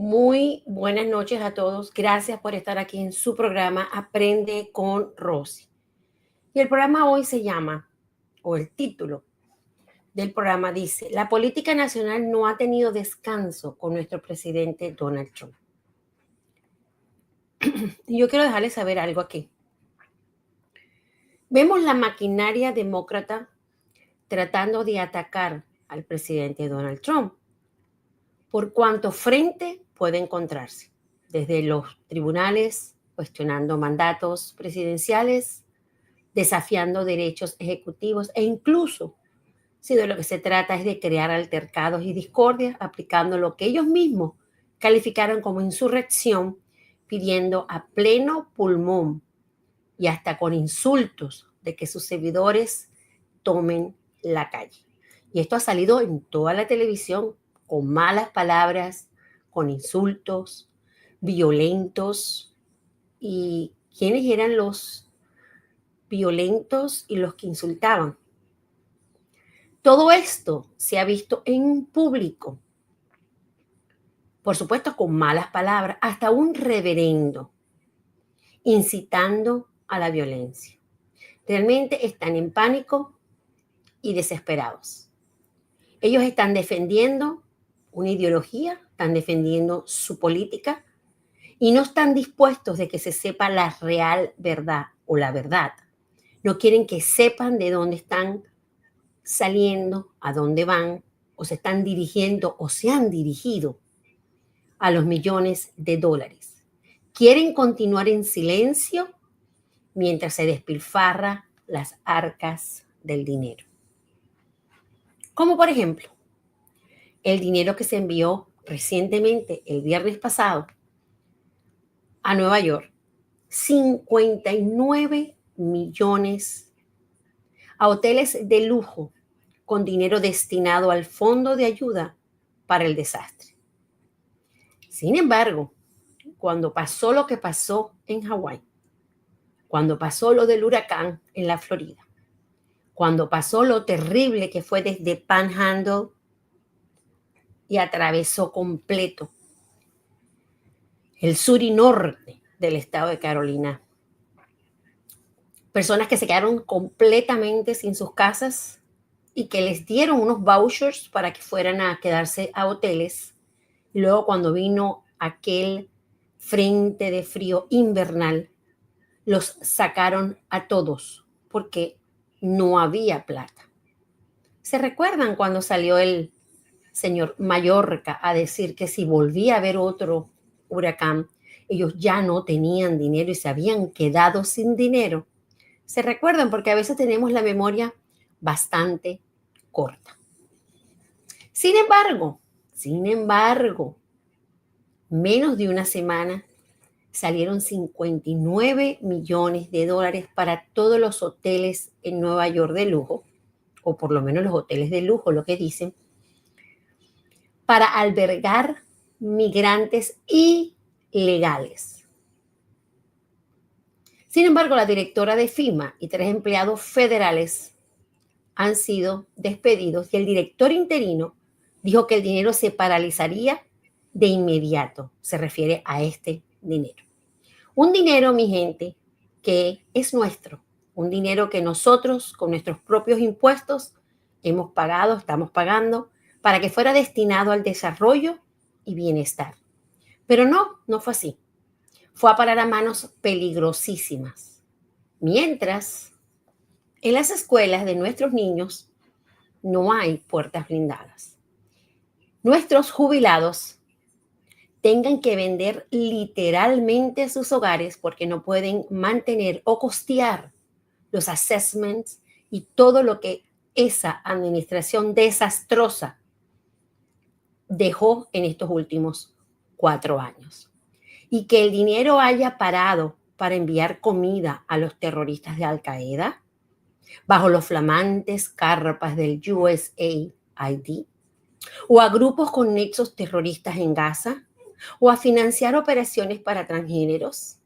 Muy buenas noches a todos. Gracias por estar aquí en su programa Aprende con Rosy. Y el programa hoy se llama, o el título del programa dice, la política nacional no ha tenido descanso con nuestro presidente Donald Trump. Y yo quiero dejarles saber algo aquí. Vemos la maquinaria demócrata tratando de atacar al presidente Donald Trump por cuanto frente puede encontrarse, desde los tribunales, cuestionando mandatos presidenciales, desafiando derechos ejecutivos e incluso si de lo que se trata es de crear altercados y discordias, aplicando lo que ellos mismos calificaron como insurrección, pidiendo a pleno pulmón y hasta con insultos de que sus seguidores tomen la calle. Y esto ha salido en toda la televisión con malas palabras, con insultos violentos. ¿Y quiénes eran los violentos y los que insultaban? Todo esto se ha visto en público, por supuesto con malas palabras, hasta un reverendo incitando a la violencia. Realmente están en pánico y desesperados. Ellos están defendiendo una ideología, están defendiendo su política y no están dispuestos de que se sepa la real verdad o la verdad. No quieren que sepan de dónde están saliendo, a dónde van, o se están dirigiendo o se han dirigido a los millones de dólares. Quieren continuar en silencio mientras se despilfarra las arcas del dinero. Como por ejemplo, el dinero que se envió recientemente, el viernes pasado, a Nueva York, 59 millones a hoteles de lujo con dinero destinado al fondo de ayuda para el desastre. Sin embargo, cuando pasó lo que pasó en Hawái, cuando pasó lo del huracán en la Florida, cuando pasó lo terrible que fue desde Panhandle y atravesó completo el sur y norte del estado de Carolina, personas que se quedaron completamente sin sus casas y que les dieron unos vouchers para que fueran a quedarse a hoteles. Y luego cuando vino aquel frente de frío invernal, los sacaron a todos porque no había plata. ¿Se recuerdan cuando salió el señor Mallorca a decir que si volvía a haber otro huracán, ellos ya no tenían dinero y se habían quedado sin dinero? Se recuerdan porque a veces tenemos la memoria bastante corta. Sin embargo, menos de una semana salieron 59 millones de dólares para todos los hoteles en Nueva York de lujo, o por lo menos los hoteles de lujo, lo que dicen, para albergar migrantes ilegales. Sin embargo, la directora de FEMA y 3 empleados federales han sido despedidos y el director interino dijo que el dinero se paralizaría de inmediato. Se refiere a este dinero. Un dinero, mi gente, que es nuestro. Un dinero que nosotros, con nuestros propios impuestos, hemos pagado, estamos pagando, para que fuera destinado al desarrollo y bienestar. Pero no fue así. Fue a parar a manos peligrosísimas. Mientras, en las escuelas de nuestros niños no hay puertas blindadas. Nuestros jubilados tengan que vender literalmente sus hogares porque no pueden mantener o costear los assessments y todo lo que esa administración desastrosa dejó en estos últimos 4 años. Y que el dinero haya parado para enviar comida a los terroristas de Al Qaeda bajo los flamantes carpas del USAID, o a grupos con nexos terroristas en Gaza, o a financiar operaciones para transgéneros,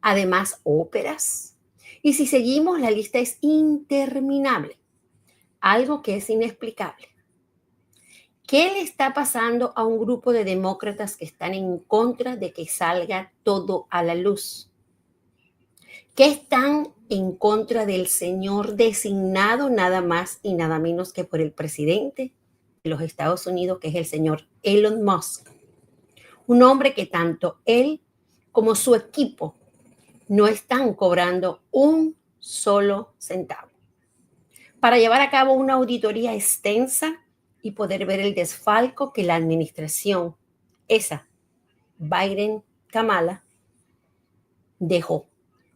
además óperas. Y si seguimos, la lista es interminable, algo que es inexplicable. ¿Qué le está pasando a un grupo de demócratas que están en contra de que salga todo a la luz? ¿Qué están en contra del señor designado nada más y nada menos que por el presidente de los Estados Unidos, que es el señor Elon Musk? Un hombre que tanto él como su equipo no están cobrando un solo centavo para llevar a cabo una auditoría extensa y poder ver el desfalco que la administración, esa Biden-Kamala, dejó.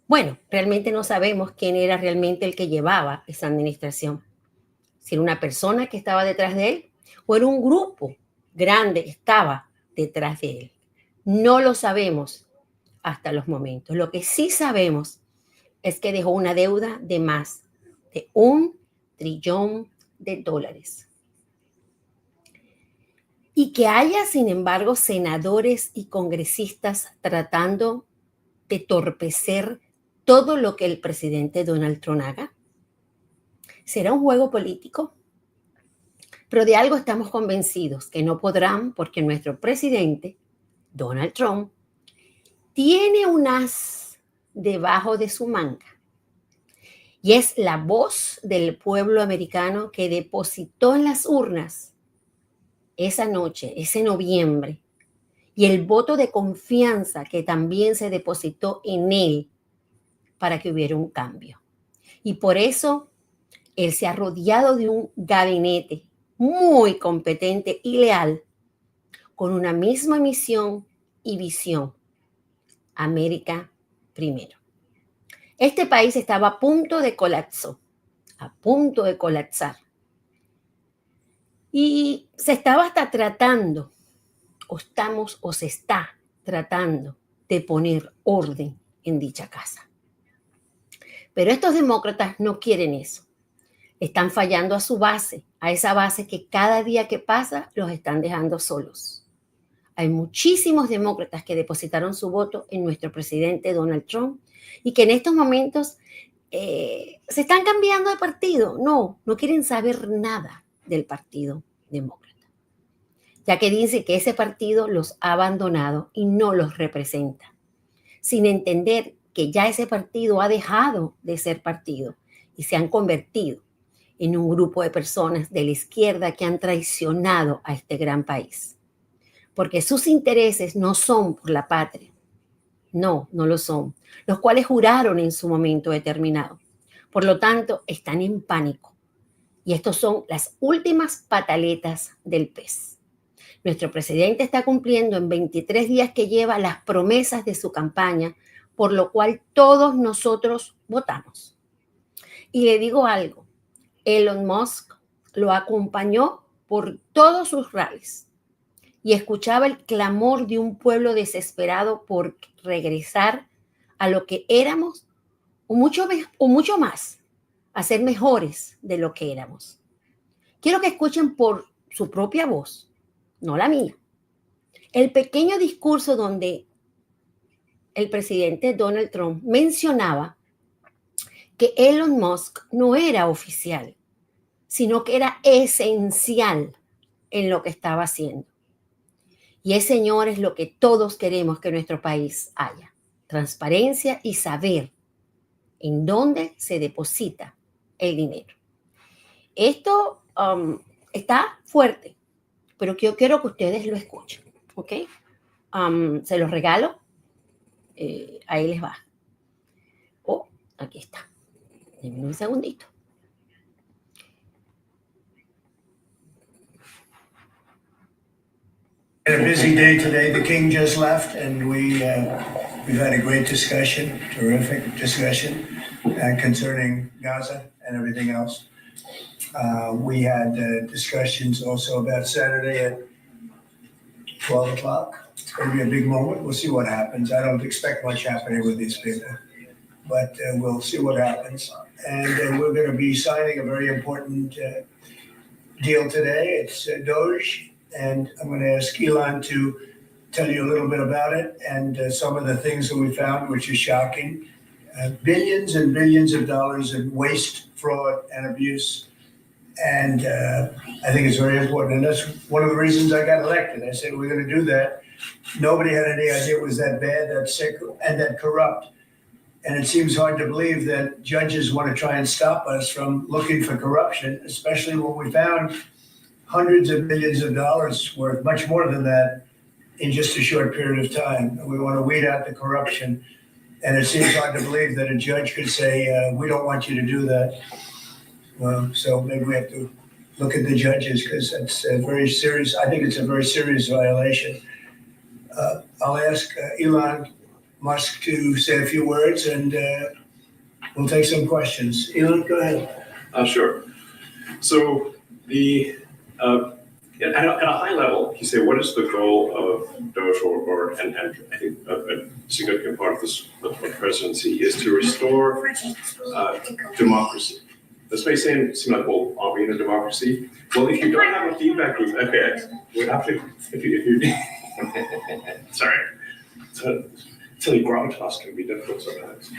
Bueno, realmente no sabemos quién era realmente el que llevaba esa administración. Si era una persona que estaba detrás de él o era un grupo grande que estaba detrás de él. No lo sabemos hasta los momentos. Lo que sí sabemos es que dejó una deuda de más de $1 trillón. Y que haya, sin embargo, senadores y congresistas tratando de torpecer todo lo que el presidente Donald Trump haga. ¿Será un juego político? Pero de algo estamos convencidos, que no podrán, porque nuestro presidente, Donald Trump, tiene un as debajo de su manga. Y es la voz del pueblo americano que depositó en las urnas esa noche, ese noviembre, y el voto de confianza que también se depositó en él para que hubiera un cambio. Y por eso él se ha rodeado de un gabinete muy competente y leal, con una misma misión y visión: América primero. Este país estaba a punto de colapsar, a punto de colapsar. Y se estaba hasta tratando, o se está tratando de poner orden en dicha casa. Pero estos demócratas no quieren eso. Están fallando a su base, a esa base que cada día que pasa los están dejando solos. Hay muchísimos demócratas que depositaron su voto en nuestro presidente Donald Trump y que en estos momentos se están cambiando de partido. No quieren saber nada del partido demócrata, ya que dice que ese partido los ha abandonado y no los representa, sin entender que ya ese partido ha dejado de ser partido y se han convertido en un grupo de personas de la izquierda que han traicionado a este gran país. Porque sus intereses no son por la patria. No lo son. Los cuales juraron en su momento determinado. Por lo tanto, están en pánico. Y estos son las últimas pataletas del pez. Nuestro presidente está cumpliendo en 23 días que lleva las promesas de su campaña, por lo cual todos nosotros votamos. Y le digo algo, Elon Musk lo acompañó por todos sus rallies y escuchaba el clamor de un pueblo desesperado por regresar a lo que éramos o mucho más, a ser mejores de lo que éramos. Quiero que escuchen por su propia voz, no la mía, el pequeño discurso donde el presidente Donald Trump mencionaba que Elon Musk no era oficial, sino que era esencial en lo que estaba haciendo. Y es, señores, lo que todos queremos que nuestro país haya: transparencia y saber en dónde se deposita el dinero. Esto está fuerte, pero yo quiero que ustedes lo escuchen, ¿ok? Se los regalo. Ahí les va. Oh, aquí está. Denme un segundito. A busy day today. The king just left, and we've had a great discussion, terrific discussion concerning Gaza and everything else. We had discussions also about Saturday at 12 o'clock. It's going to be a big moment. We'll see what happens. I don't expect much happening with these people, but we'll see what happens. And we're going to be signing a very important deal today. It's Doge. And I'm going to ask Elon to tell you a little bit about it and some of the things that we found, which is shocking. Billions and billions of dollars in waste, fraud, and abuse. And I think it's very important. And that's one of the reasons I got elected. I said, we're going to do that. Nobody had any idea it was that bad, that sick, and that corrupt. And it seems hard to believe that judges want to try and stop us from looking for corruption, especially when we found hundreds of millions of dollars worth, much more than that, in just a short period of time. We want to weed out the corruption. And it seems hard to believe that a judge could say, we don't want you to do that. Well, so maybe we have to look at the judges, because it's a very serious, I think it's a very serious violation. I'll ask Elon Musk to say a few words, and we'll take some questions. Elon, go ahead. Sure. So at a high level, you say, what is the goal of Doge, and I think a significant part of this presidency is to restore democracy. This may seem like, well, are we in a democracy? Well, if you don't have a feedback loop, okay, if you sorry, telling gravitas can be difficult sometimes.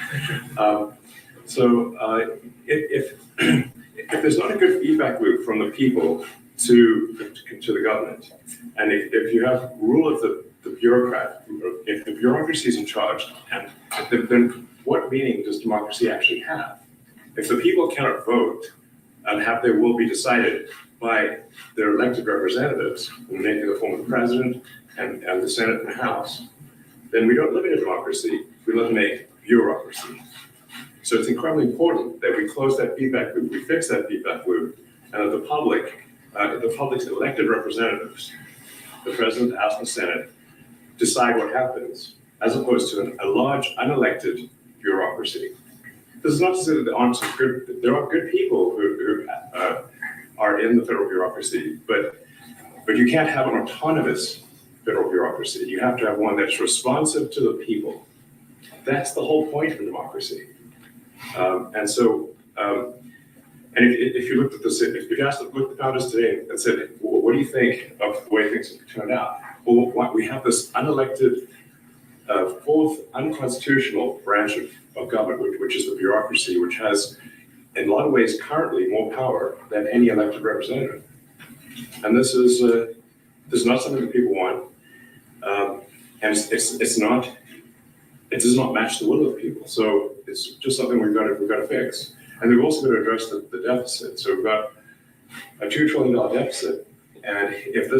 If there's not a good feedback loop from the people to the government, and if you have rule of the bureaucrat, if the bureaucracy is in charge, and then what meaning does democracy actually have? If the people cannot vote and have their will be decided by their elected representatives in the form of the president and the Senate and the House, then we don't live in a democracy, we live in a bureaucracy. So it's incredibly important that we close that feedback loop, we fix that feedback loop, and that the public's elected representatives, the president, the House, and the Senate, decide what happens, as opposed to a large unelected bureaucracy. This is not to say that there are good people who are in the federal bureaucracy, but you can't have an autonomous federal bureaucracy. You have to have one that's responsive to the people. That's the whole point of a democracy. And if you looked at this, if you asked the founders today and said, well, what do you think of the way things have turned out? Well, we have this unelected, fourth unconstitutional branch of government, which is the bureaucracy, which has, in a lot of ways, currently more power than any elected representative. And this is not something that people want, and it does not match the will of the people. So it's just something we've got to fix. And we've also got to address the deficit. So we've got a $2 trillion deficit, and if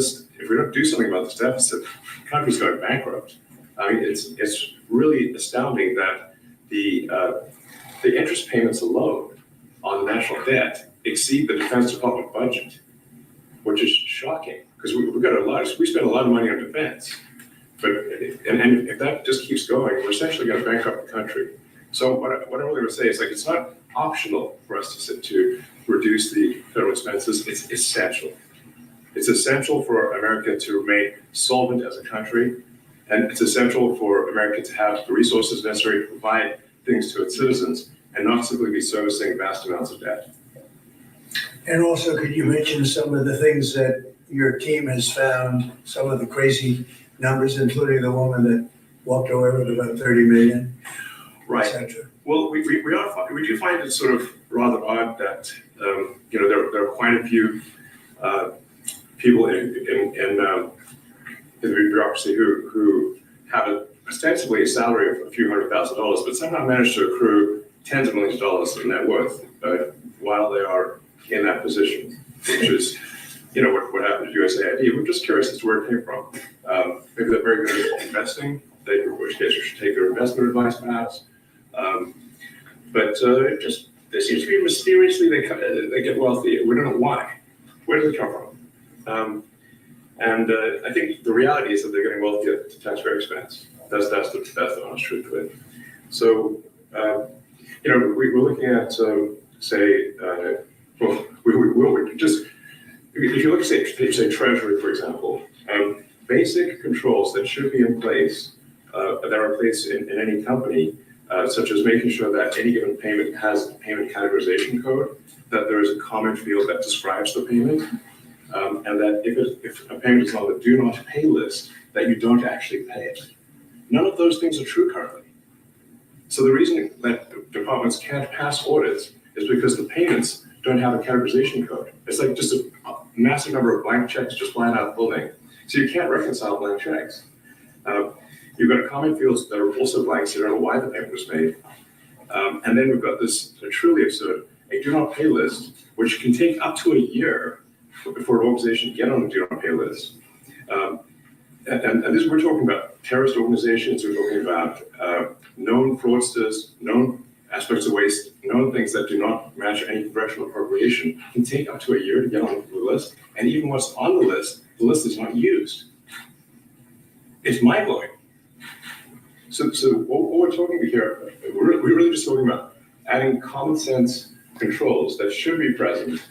we don't do something about this deficit, the country's going bankrupt. I mean, it's really astounding that the interest payments alone on the national debt exceed the Defense Department budget, which is shocking, because we spend a lot of money on defense. But and if that just keeps going, we're essentially going to bankrupt the country. So what I really would say is, like, it's not optional for us to reduce the federal expenses. It's essential. It's essential for America to remain solvent as a country, and it's essential for America to have the resources necessary to provide things to its citizens and not simply be servicing vast amounts of debt. And also, could you mention some of the things that your team has found, some of the crazy numbers, including the woman that walked away with about 30 million, right? Et cetera? Well, we do find it sort of rather odd that there are quite a few people in the bureaucracy who have ostensibly a salary of a few $100,000, but somehow manage to accrue tens of millions of dollars in net worth while they are in that position, which is, what happened to USAID. We're just curious as to where it came from. Maybe they're very good at investing, in which case you should take their investment advice perhaps. But there seems to be mysteriously they get wealthy. We don't know why. Where do they come from? And I think the reality is that they're getting wealthy at taxpayer expense. That's the honest truth of it. So we're looking at we just, if you look at say Treasury, for example, basic controls that should be in place that are in place in any company, such as making sure that any given payment has a payment categorization code, that there is a common field that describes the payment, and that if a payment is on the do not pay list, that you don't actually pay it. None of those things are true currently. So the reason that departments can't pass audits is because the payments don't have a categorization code. It's like just a massive number of blank checks just flying out of the building. So you can't reconcile blank checks. You've got comment fields that are also blank, so you don't know why the payment was made. And then we've got this truly absurd, a do not pay list, which can take up to a year before an organization get on the do not pay list. And this, we're talking about terrorist organizations, we're talking about known fraudsters, known aspects of waste, known things that do not match any congressional appropriation. It can take up to a year to get on the list. And even what's on the list is not used. It's mind-blowing. So what we're talking here, we're really just talking about adding common sense controls that should be present,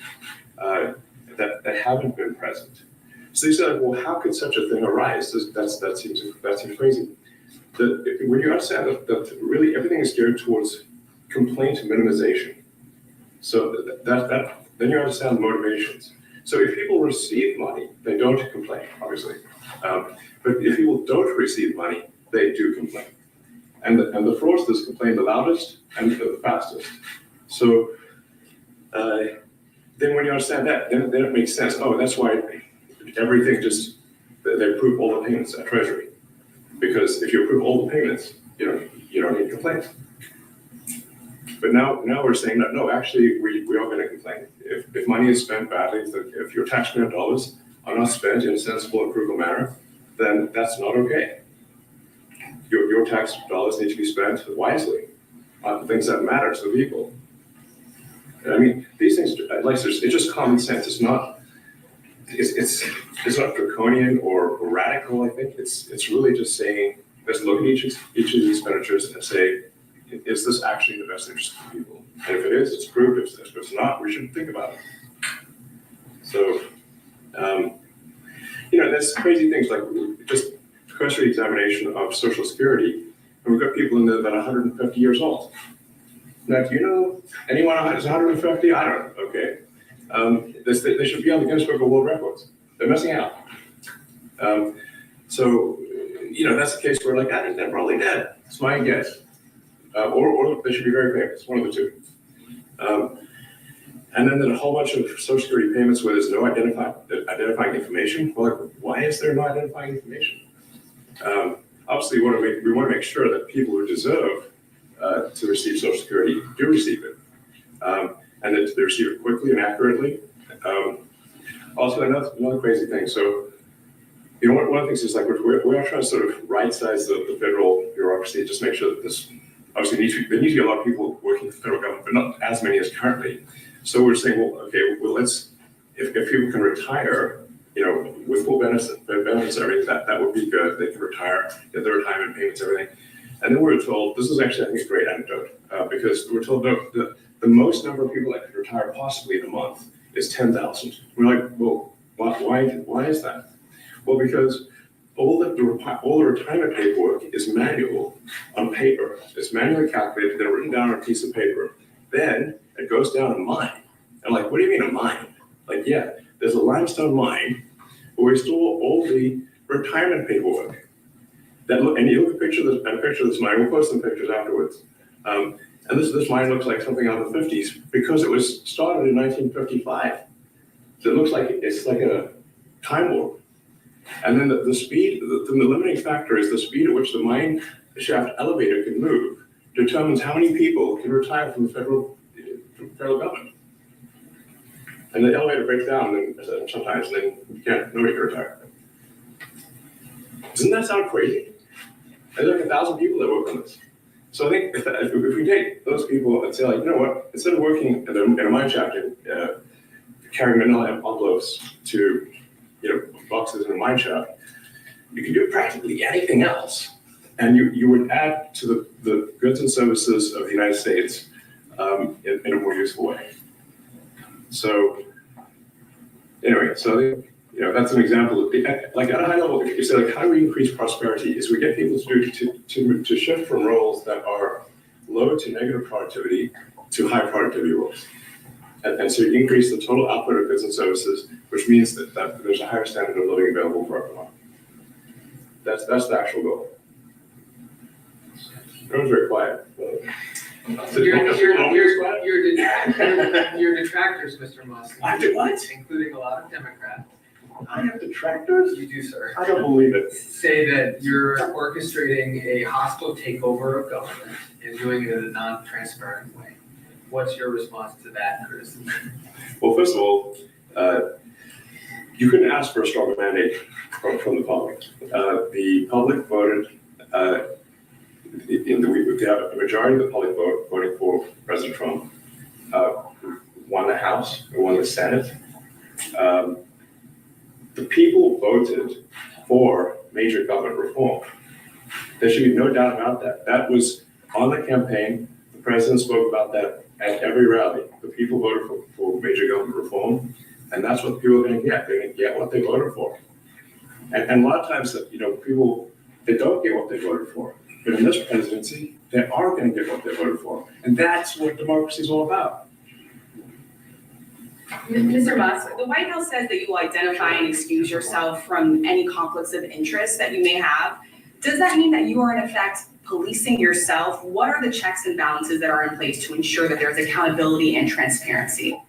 that haven't been present. So they said, well, how could such a thing arise? That seems crazy. When you understand that really everything is geared towards complaint minimization, so then you understand the motivations. So if people receive money, they don't complain, obviously. But if people don't receive money, they do complain. And the fraudsters complain the loudest and the fastest. So then when you understand that, then it makes sense. Oh, that's why everything they approve all the payments at Treasury. Because if you approve all the payments, you don't need complaints. But now we're saying that, no, actually, we are going to complain. If money is spent badly, if your taxpayer dollars are not spent in a sensible and frugal manner, then that's not okay. Your tax dollars need to be spent wisely on things that matter to the people. And I mean, these things, it's just common sense. It's not draconian or radical. I think it's really just saying, let's look at each of these expenditures and say, is this actually in the best interest of the people? And if it is, it's approved. If it's not, we should think about it. So, there's crazy things like just cursory examination of Social Security, and we've got people in there that are 150 years old. Now, do you know anyone who's 150? I don't know. Okay. They should be on the Guinness Book of World Records. They're missing out. So, that's the case where, like, I think they're probably dead. It's my guess. Or they should be very famous, one of the two. And then there's a whole bunch of Social Security payments where there's no identifying information. Well, like, why is there no identifying information? Obviously, we want to make sure that people who deserve to receive Social Security do receive it, and that they receive it quickly and accurately. Also, another crazy thing. So, one of the things is like we are trying to sort of right-size the federal bureaucracy, just make sure that this obviously there needs to be a lot of people working for the federal government, but not as many as currently. So we're saying, well, okay, let's if people can retire, with full benefits and everything, that would be good. They can retire, get their retirement payments, everything. And then we're told, this is actually, I think, a great anecdote, because we're told the most number of people that could retire possibly in a month is 10,000. We're like, well, why is that? Well, because all the retirement paperwork is manual on paper. It's manually calculated, then written down on a piece of paper. Then it goes down a mine. And like, what do you mean a mine? Like, yeah, there's a limestone mine where we store all the retirement paperwork. And you look at a picture of this mine. We'll post some pictures afterwards. And this mine looks like something out of the 50s because it was started in 1955. So it looks like it's like a time warp. And then the speed, the limiting factor is the speed at which the mine shaft elevator can move determines how many people can retire from the federal government. And the elevator breaks down sometimes, and then nobody can retire. Doesn't that sound crazy? There's like 1,000 people that work on this. So I think if we take those people and say, like, you know what, instead of working in a mine shaft and carrying manila envelopes to boxes in a mine shaft, you can do practically anything else. And you would add to the goods and services of the United States in a more useful way. So anyway, so I think, that's an example of, like, at a high level, if you say, like, how do we increase prosperity, is we get people to shift from roles that are low to negative productivity to high productivity roles. And so you increase the total output of goods and services, which means that there's a higher standard of living available for everyone. That's the actual goal. Everyone's very quiet. Your detractors, Mr. Musk. I do what? Including a lot of Democrats. I have detractors? You do, sir. I don't believe it. Say that you're orchestrating a hostile takeover of government and doing it in a non-transparent way. What's your response to that criticism? Well, first of all, you couldn't ask for a stronger mandate from the public. The public voted, the majority of the public voting for President Trump won the House, won the Senate. The people voted for major government reform. There should be no doubt about that. That was on the campaign. The president spoke about that at every rally. The people voted for major government reform, and that's what people are going to get. They're going to get what they voted for. And a lot of times, people, they don't get what they voted for. But in this presidency, they are going to get what they voted for. And that's what democracy is all about. Mr. Musk, the White House says that you will identify and excuse yourself from any conflicts of interest that you may have. Does that mean that you are in effect policing yourself? What are the checks and balances that are in place to ensure that there's accountability and transparency?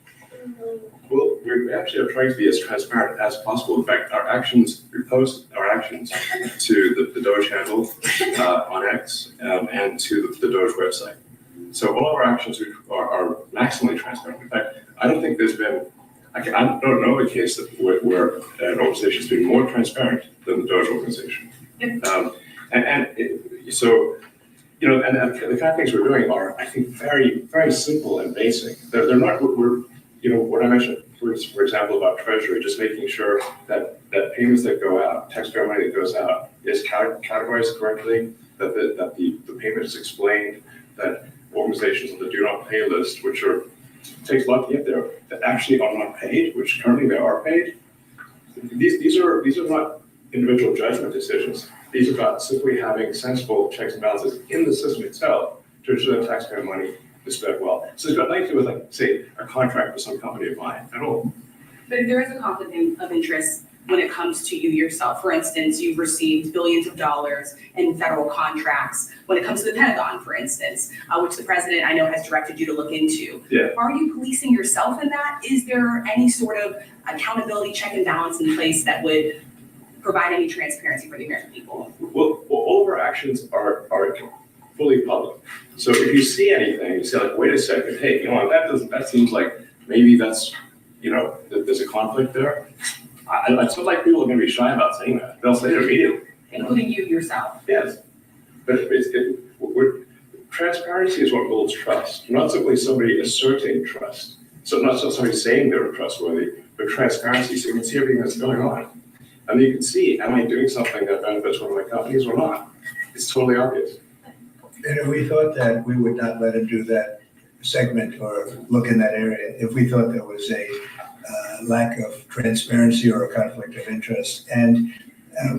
Well, we actually are trying to be as transparent as possible. In fact, our actions, we post our actions to the Doge handle on X and to the Doge website. So all our actions are maximally transparent. In fact, I don't think there's been, I don't know a case where an organization has been more transparent than the Doge organization. So, and the kind of things we're doing are, I think, very, very simple and basic. They're not, what I mentioned, for example, about Treasury, just making sure that payments that go out, taxpayer money that goes out, is categorized correctly, that the payment is explained, that organizations on the do not pay list, which takes a lot to get there, that actually are not paid, which currently they are paid. These are not individual judgment decisions. These are about simply having sensible checks and balances in the system itself to ensure that taxpayer money is spent well. So it's got nothing to do with, like, say, a contract with some company of mine at all. But if there is a conflict of interest when it comes to you yourself, for instance, you've received billions of dollars in federal contracts when it comes to the Pentagon, for instance, which the president, I know, has directed you to look into. Yeah. Are you policing yourself in that? Is there any sort of accountability check and balance in place that would provide any transparency for the American people? Well, all of our actions are fully public. So if you see anything, you say, like, wait a second, hey, that seems like maybe that's, there's a conflict there. I feel like people are going to be shy about saying that. They'll say it immediately. Including you yourself. Yes. But transparency is what builds trust, not simply somebody asserting trust. So not just somebody saying they're trustworthy, but transparency, so you can see everything that's going on. And you can see, am I doing something that benefits one of my companies or not? It's totally obvious. And if we thought that, we would not let him do that segment or look in that area if we thought there was a lack of transparency or a conflict of interest. And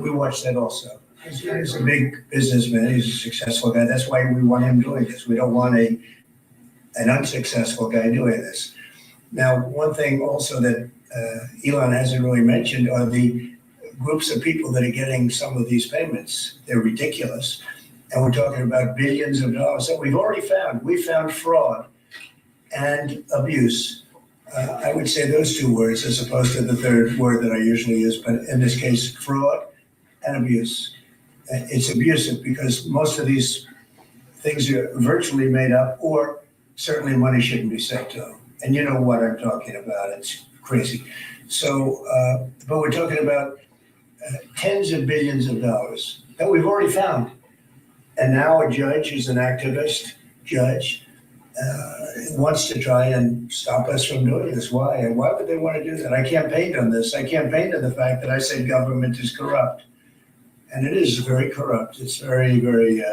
we watched that also. He's a big businessman. He's a successful guy. That's why we want him doing this. We don't want an unsuccessful guy doing this. Now, one thing also that Elon hasn't really mentioned are the groups of people that are getting some of these payments. They're ridiculous. And we're talking about billions of dollars that we've already found. We found fraud and abuse. I would say those two words as opposed to the third word that I usually use, but in this case, fraud and abuse. It's abusive because most of these things are virtually made up, or certainly money shouldn't be sent to them. And you know what I'm talking about. It's crazy. So, but we're talking about tens of billions of dollars that we've already found. And now a judge who's an activist judge wants to try and stop us from doing this. Why? And why would they want to do that? I campaigned on this. I campaigned on the fact that I said government is corrupt. And it is very corrupt. It's very, very,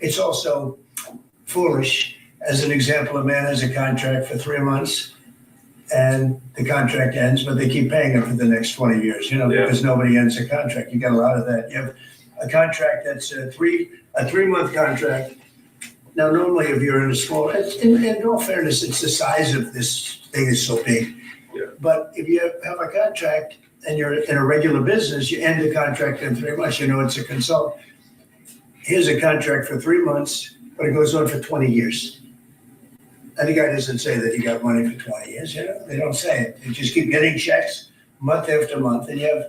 it's also foolish. As an example, a man has a contract for 3 months and the contract ends, but they keep paying him for the next 20 years, because nobody ends a contract. You got a lot of that. You have a contract that's a 3-month contract. Now, normally if you're in a small, in all fairness, it's the size of this thing is so big. Yeah. But if you have a contract and you're in a regular business, you end the contract in 3 months, it's a consultant. Here's a contract for 3 months, but it goes on for 20 years. And the guy doesn't say that he got money for 20 years, they don't say it. They just keep getting checks month after month, and you have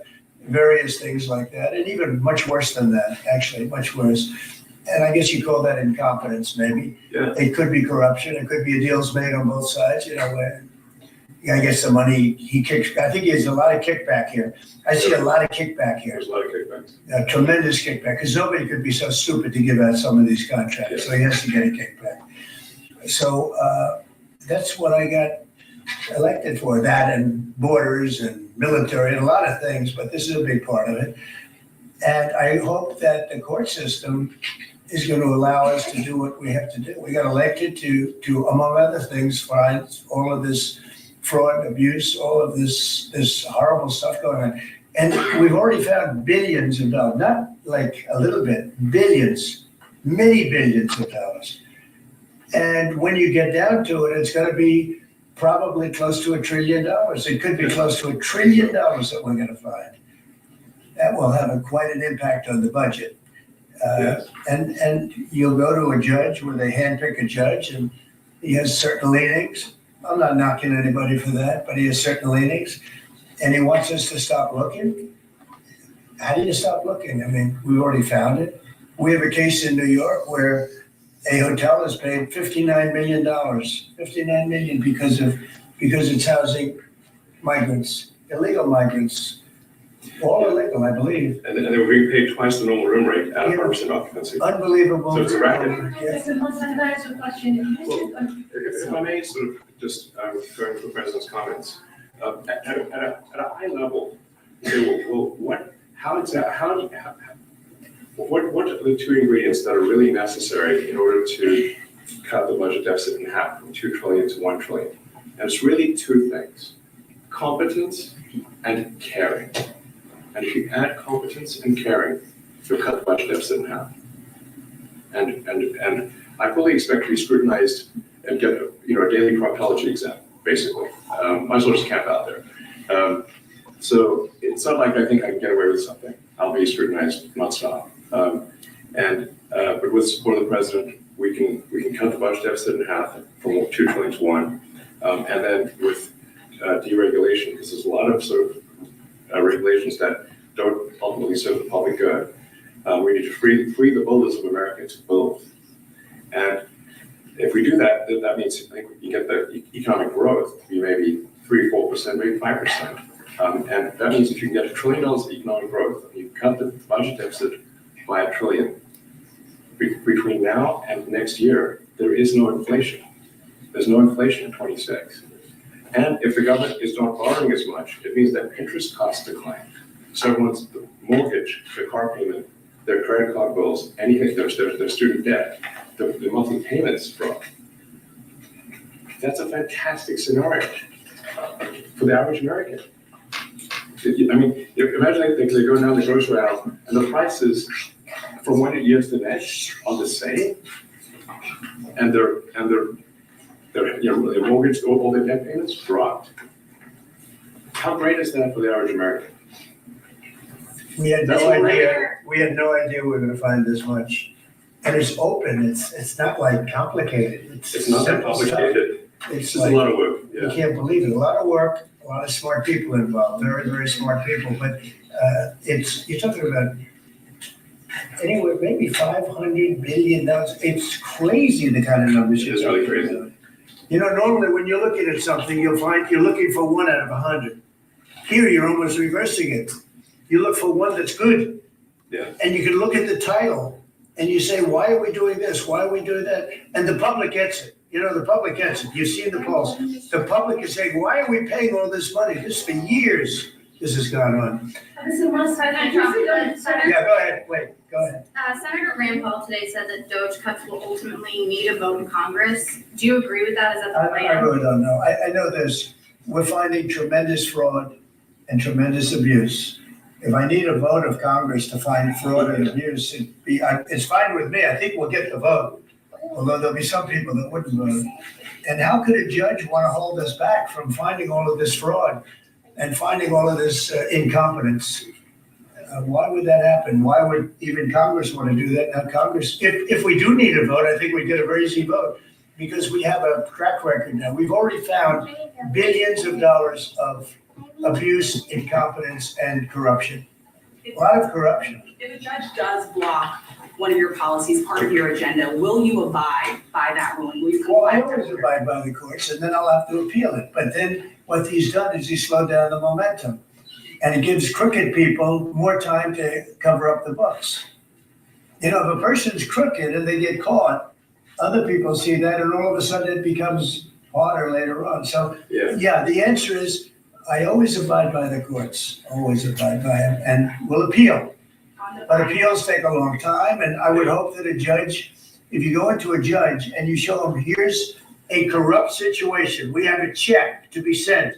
various things like that, and even much worse than that, actually, much worse. And I guess you call that incompetence, maybe. Yeah. It could be corruption, it could be deals made on both sides, where I guess the money he kicks, I think there's a lot of kickback here. I see a lot of kickback here, There's a lot of kickbacks. a tremendous kickback, because nobody could be so stupid to give out some of these contracts, so he has to get a kickback. So that's what I got elected for, that and borders and military and a lot of things, but this is a big part of it. And I hope that the court system is going to allow us to do what we have to do. We got elected to among other things, find all of this fraud, abuse, all of this horrible stuff going on. And we've already found billions of dollars, not like a little bit, billions, many billions of dollars. And when you get down to it, it's going to be probably close to $1 trillion. It could be close to $1 trillion that we're going to find. That will have quite an impact on the budget. Yes. And you'll go to a judge where they handpick a judge, and he has certain leanings. I'm not knocking anybody for that, but he has certain leanings, and he wants us to stop looking. How do you stop looking? I mean, we've already found it. We have a case in New York where a hotel has paid $59 million, $59 million because it's housing migrants, illegal migrants, all illegal, I believe. And they were being paid twice the normal room rate at 100% occupancy. Unbelievable. So it's a racket. Yeah. Mr. Musk, can I ask a question? If I may sort of just referring to the president's comments, at a high level, you say, well, what are the two ingredients that are really necessary in order to cut the budget deficit in half from 2 trillion to 1 trillion? And it's really two things: competence and caring. And if you add competence and caring, you'll cut the budget deficit in half. And I fully expect to be scrutinized and get a daily proctology exam, basically. Might as well just camp out there. So it's not like I think I can get away with something. I'll be scrutinized nonstop. But with support of the president, we can cut the budget deficit in half from 2 trillion to 1. And then with deregulation, because there's a lot of sort of regulations that don't ultimately serve the public good. We need to free the builders of America to build. And if we do that, then that means I think you get the economic growth to be maybe 3-4%, maybe 5%. And that means if you can get $1 trillion of economic growth, you cut the budget deficit by $1 trillion. Between now and next year, there is no inflation. There's no inflation in 26. And if the government is not borrowing as much, it means that interest costs decline. So everyone's the mortgage, the car payment, their credit card bills, anything, their student debt, the monthly payments drop. That's a fantastic scenario for the average American. I mean, imagine they go down the grocery aisle and the prices from one year to the next are the same, and their mortgage, all their debt payments dropped. How great is that for the average American? We had no idea we were gonna find this much. And it's open, it's not like complicated. It's not that simple stuff. complicated. It's It's like, a lot of work. you Yeah. can't believe it. A lot of work, a lot of smart people involved, very, very smart people. But you're talking about anywhere, maybe $500 billion. It's crazy the kind of numbers you're It's really talking crazy. about. Normally when you're looking at something, you'll find you're looking for 1 out of 100. Here, you're almost reversing it. You look for one that's good. Yeah. And you can look at the title and you say, why are we doing this? Why are we doing that? And the public gets it. The public gets it. You've seen the polls. The public is saying, why are we paying all this money? This for years, this has gone on. Mr. Musk, can I interrupt you? Yeah, go ahead. Wait, go ahead. Senator Rand Paul today said that Doge cuts will ultimately need a vote in Congress. Do you agree with that? Is that the I plan? really don't know. I know this. We're finding tremendous fraud and tremendous abuse. If I need a vote of Congress to find fraud and abuse, it's fine with me. I think we'll get the vote, although there'll be some people that wouldn't vote. And how could a judge want to hold us back from finding all of this fraud and finding all of this incompetence? Why would that happen? Why would even Congress want to do that? Now, Congress, if we do need a vote, I think we'd get a very easy vote. because we have a track record now. We've already found billions of dollars of abuse, incompetence, and corruption. A lot of corruption. If a judge does block one of your policies, part of your agenda, will you abide by that ruling? Will you Well, I comply? always abide by the courts, and then I'll have to appeal it. But then what he's done is he's slowed down the momentum. And it gives crooked people more time to cover up the books. You know, if a person's crooked and they get caught, other people see that, and all of a sudden it becomes harder later on. So, yeah, the answer is I always abide by the courts, always abide by them, and will appeal. But appeals take a long time, and I would hope that a judge, if you go into a judge and you show them, here's a corrupt situation, we have a check to be sent,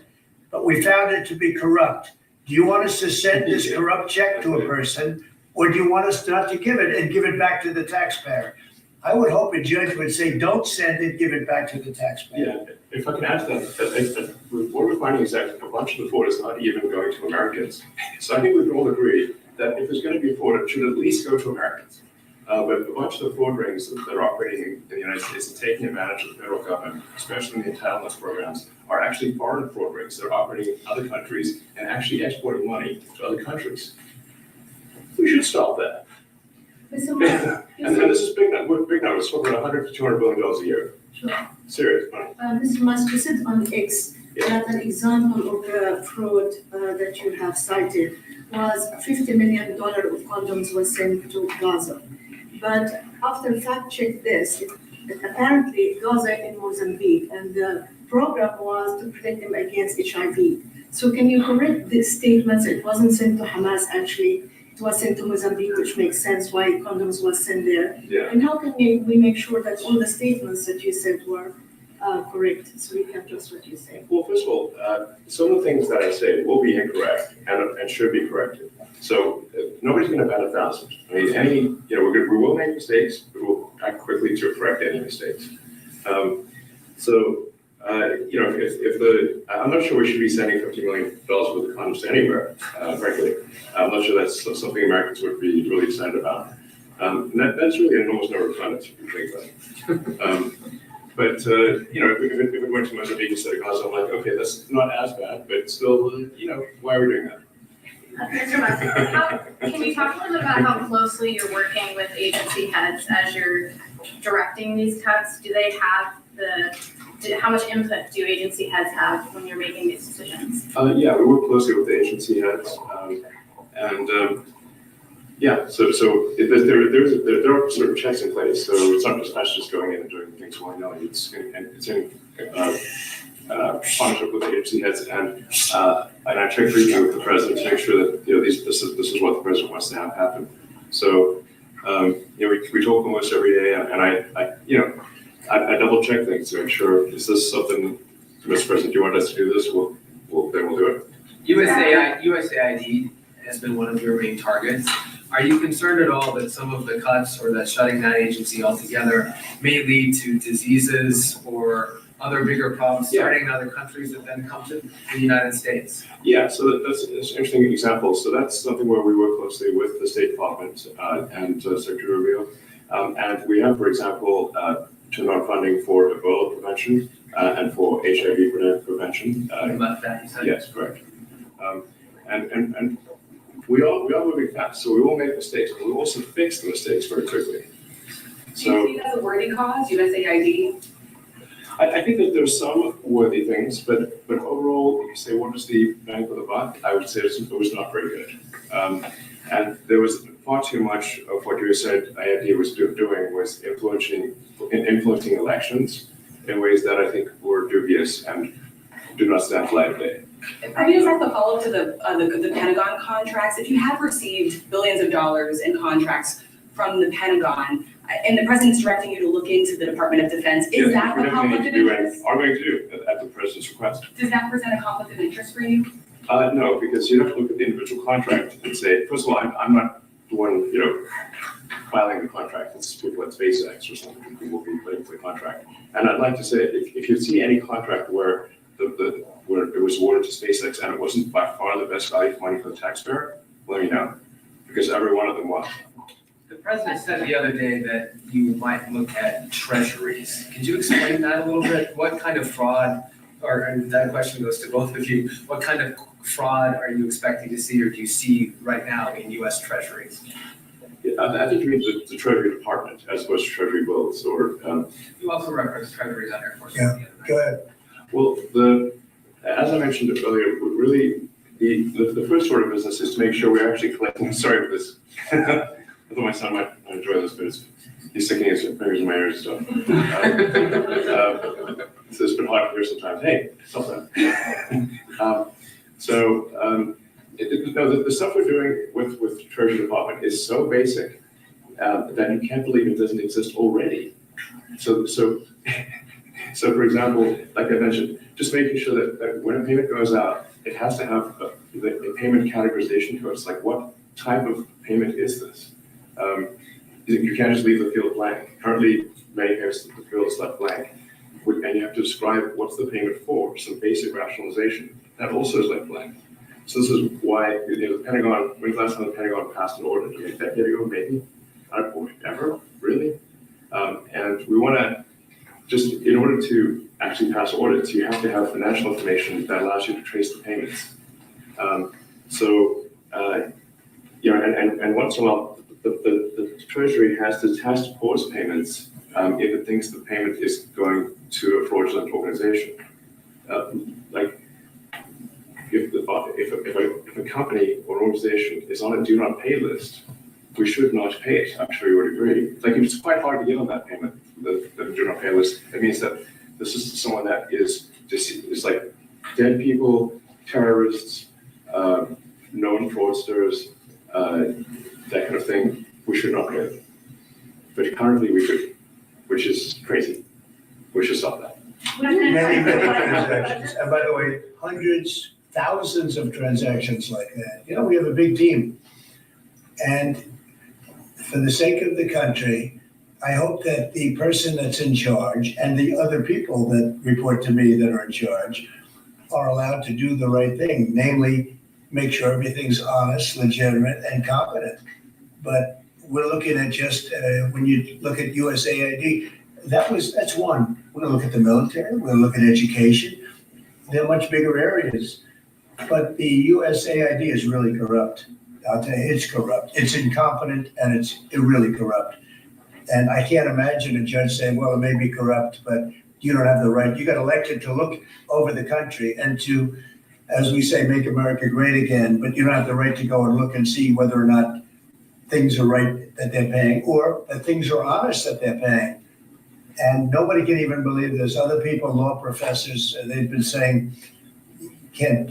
but we found it to be corrupt. Do you want us to send this corrupt check to a person, or do you want us not to give it and give it back to the taxpayer? I would hope a judge would say, don't send it, give it back to the taxpayer. Yeah, if I can add to that, what we're finding is that a bunch of the fraud is not even going to Americans. So I think we can all agree that if there's going to be fraud, it should at least go to Americans. But a bunch of the fraud rings that are operating in the United States and taking advantage of the federal government, especially in the entitlements programs, are actually foreign fraud rings. They're operating in other countries and actually exporting money to other countries. We should stop that. Mr. Musk, And this is big numbers, we're talking about $100 to $200 billion a year. Sure. Serious money. Mr. Musk, you said on X that an example of the fraud that you have cited was $50 million of condoms was sent to Gaza. But after fact check this, apparently Gaza in Mozambique, and the program was to protect them against HIV. So can you correct these statements? It wasn't sent to Hamas actually, it was sent to Mozambique, which makes sense why condoms was sent there. Yeah. And how can we make sure that all the statements that you said were correct, so we can trust what you say? Well, first of all, some of the things that I say will be incorrect and should be corrected. So nobody's going to bat 1,000. I mean, we will make mistakes, but we'll act quickly to correct any mistakes. I'm not sure we should be sending $50 million worth of condoms to anywhere, frankly. I'm not sure that's something Americans would be really excited about. And that's really an enormous number of funds, if you think about it. But if it went to Mozambique instead of Gaza, I'm like, okay, that's not as bad, but still, why are we doing that? Mr. Musk, can you talk a little bit about how closely you're working with agency heads as you're directing these cuts? Do they have how much input do agency heads have when you're making these decisions? Yeah, we work closely with the agency heads, there are sort of checks in place. So it's not just us just going in and doing things willy-nilly. It's in partnership with the agency heads, and I check frequently with the president to make sure that this is what the president wants to have happen. So we talk almost every day, and I double check things to make sure, is this something, Mr. President, do you want us to do this? Then we'll do it. USAID has been one of your main targets. Are you concerned at all that some of the cuts or that shutting that agency altogether may lead to diseases or other bigger problems starting in other countries that then come to the United States? Yeah, so that's an interesting example. So that's something where we work closely with the State Department and Secretary Rubio. And we have, for example, turned on funding for Ebola prevention and for HIV prevention. About that, you said? Yes, correct. And we are moving fast, so we will make mistakes, but we will also fix the mistakes very quickly. Do you see it as a worthy cause, USAID? I think that there's some worthy things, but overall, if you say what was the bang for the buck, I would say it was not very good. And there was far too much of what you said IID was doing was influencing elections in ways that I think were dubious and do not stand for light of day. I mean, just as a follow-up to the Pentagon contracts, if you have received billions of dollars in contracts from the Pentagon, and the president's directing you to look into the Department of Defense, is that a conflict of interest? Are going to do at the president's request. Does that present a conflict of interest for you? No, because you have to look at the individual contract and say, first of all, I'm not the one, filing the contract. It's people at SpaceX or something who will be putting for the contract. And I'd like to say, if you see any contract where where it was awarded to SpaceX and it wasn't by far the best value for money for the taxpayer, let me know, because every one of them was. President said the other day that you might look at treasuries. Could you explain that a little bit? What kind of fraud, and that question goes to both of you, what kind of fraud are you expecting to see or do you see right now in US treasuries? Yeah, I think you mean the Treasury Department as opposed to Treasury bills or. You also referenced treasuries on Air Force Yeah. One the other night. Go ahead. Well, as I mentioned earlier, really the first order of business is to make sure we're actually collecting. Sorry for this. I thought my son might enjoy this, but he's sticking his fingers in my ears and stuff. So it's been hard to hear sometimes. Hey, stop that. The stuff we're doing with the Treasury Department is so basic that you can't believe it doesn't exist already. So for example, like I mentioned, just making sure that when a payment goes out, it has to have a payment categorization code. It's like, what type of payment is this? You can't just leave the field blank. Currently, many payments, the field is left blank. And you have to describe what's the payment for, some basic rationalization. That also is left blank. So this is why the Pentagon, when's the last time the Pentagon passed an order? A decade ago, maybe? Ever? Really? And we want to, just in order to actually pass audits, you have to have financial information that allows you to trace the payments. And once in a while, the Treasury has to pause payments if it thinks the payment is going to a fraudulent organization. Like if a company or organization is on a do not pay list, we should not pay it. I'm sure you would agree. Like it's quite hard to get on that payment, the do not pay list. It means that this is someone that is like dead people, terrorists, known fraudsters, that kind of thing. We should not pay them. But currently we could, which is crazy. We should stop that. Many transactions. And by the way, hundreds, thousands of transactions like that. You know, we have a big team. And for the sake of the country, I hope that the person that's in charge and the other people that report to me that are in charge are allowed to do the right thing, namely make sure everything's honest, legitimate, and competent. But we're looking at just, when you look at USAID, that's one. We're gonna look at the military, we're gonna look at education. They're much bigger areas. But the USAID is really corrupt. I'll tell you, it's corrupt. It's incompetent and it's really corrupt. And I can't imagine a judge saying, well, it may be corrupt, but you don't have the right. You got elected to look over the country and to, as we say, make America great again, but you don't have the right to go and look and see whether or not things are right that they're paying or that things are honest that they're paying. And nobody can even believe this. Other people, law professors, they've been saying,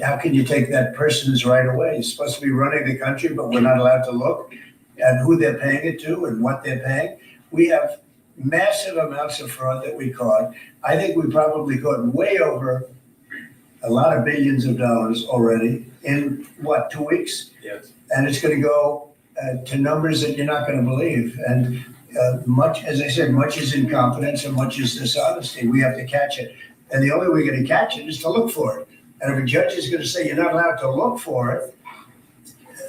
how can you take that person's right away? He's supposed to be running the country, but we're not allowed to look at who they're paying it to and what they're paying. We have massive amounts of fraud that we caught. I think we probably caught way over a lot of billions of dollars already in 2 weeks? Yes. And it's going to go to numbers that you're not going to believe. And much, as I said, much is incompetence and much is dishonesty. We have to catch it. And the only way we're going to catch it is to look for it. And if a judge is going to say you're not allowed to look for it,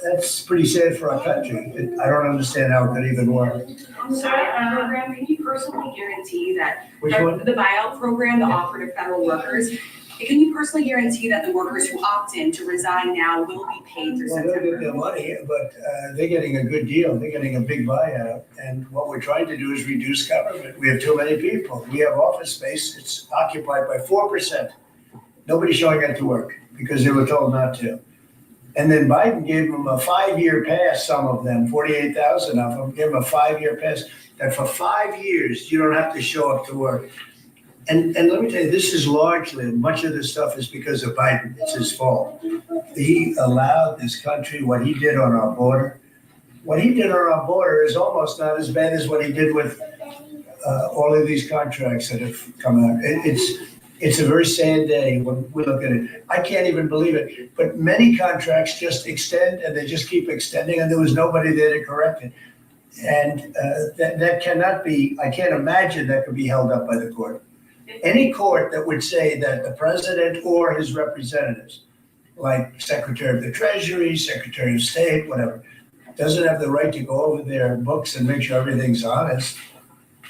that's pretty sad for our country. I don't understand how it could even work. On the buyout program, can you personally guarantee that Which one? the buyout program, the offer to federal workers, can you personally guarantee that the workers who opt in to resign now will be paid through Well, they'll get September? their money, but they're getting a good deal. They're getting a big buyout. And what we're trying to do is reduce government. We have too many people. We have office space. It's occupied by 4%. Nobody's showing up to work because they were told not to. And then Biden gave them a 5-year pass, some of them, 48,000 of them, gave them a 5-year pass, that for 5 years, you don't have to show up to work. And let me tell you, this is largely, much of this stuff is because of Biden. It's his fault. He allowed this country, what he did on our border. What he did on our border is almost not as bad as what he did with all of these contracts that have come out. It's a very sad day when we look at it. I can't even believe it. But many contracts just extend and they just keep extending and there was nobody there to correct it. And that cannot be, I can't imagine that could be held up by the court. Any court that would say that the president or his representatives, like Secretary of the Treasury, Secretary of State, whatever, doesn't have the right to go over their books and make sure everything's honest.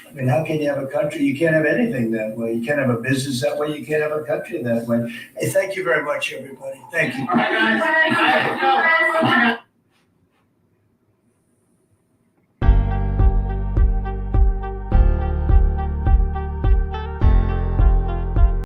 I mean, how can you have a country? You can't have anything that way. You can't have a business that way. You can't have a country that way. Hey, thank you very much, everybody. Thank you. Thank you.